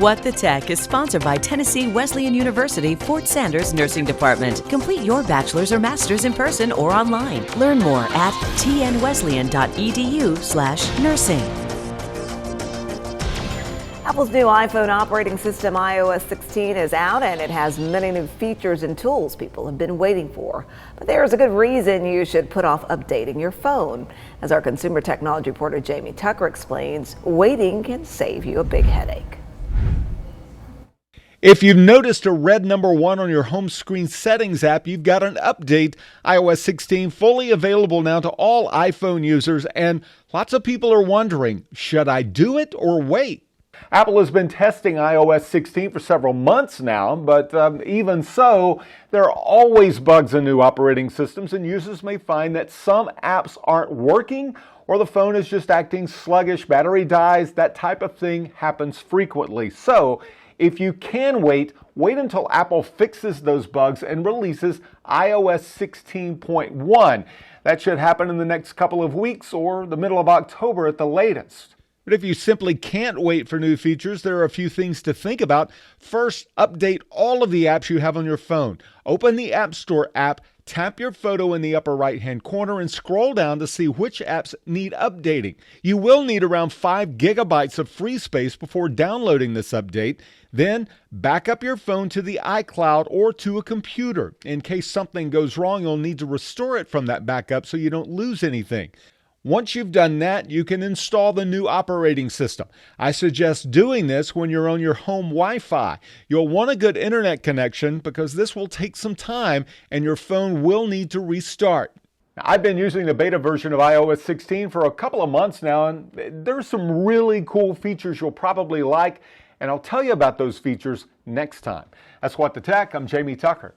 What the Tech is sponsored by Tennessee Wesleyan University Fort Sanders Nursing Department. Complete your bachelor's or master's in person or online. Learn more at tnwesleyan.edu/nursing. Apple's new iPhone operating system, iOS 16, is out, and it has many new features and tools people have been waiting for. But there's a good reason you should put off updating your phone. As our consumer technology reporter Jamie Tucker explains, waiting can save you a big headache. If you've noticed a red number 1 on your home screen settings app, you've got an update. iOS 16 fully available now to all iPhone users, and lots of people are wondering, should I do it or wait? Apple has been testing iOS 16 for several months now, but even so, there are always bugs in new operating systems, and users may find that some apps aren't working or the phone is just acting sluggish, battery dies, that type of thing happens frequently. So, if you can wait until Apple fixes those bugs and releases iOS 16.1. That should happen in the next couple of weeks or the middle of October at the latest. But if you simply can't wait for new features, there are a few things to think about. First, update all of the apps you have on your phone. Open the App Store app, tap your photo in the upper right-hand corner, and scroll down to see which apps need updating. You will need around 5 gigabytes of free space before downloading this update. Then, back up your phone to the iCloud or to a computer. In case something goes wrong, you'll need to restore it from that backup so you don't lose anything. Once you've done that, you can install the new operating system. I suggest doing this when you're on your home Wi-Fi. You'll want a good internet connection because this will take some time and your phone will need to restart. I've been using the beta version of iOS 16 for a couple of months now, and there's some really cool features you'll probably like, and I'll tell you about those features next time. That's What the Tech. I'm Jamie Tucker.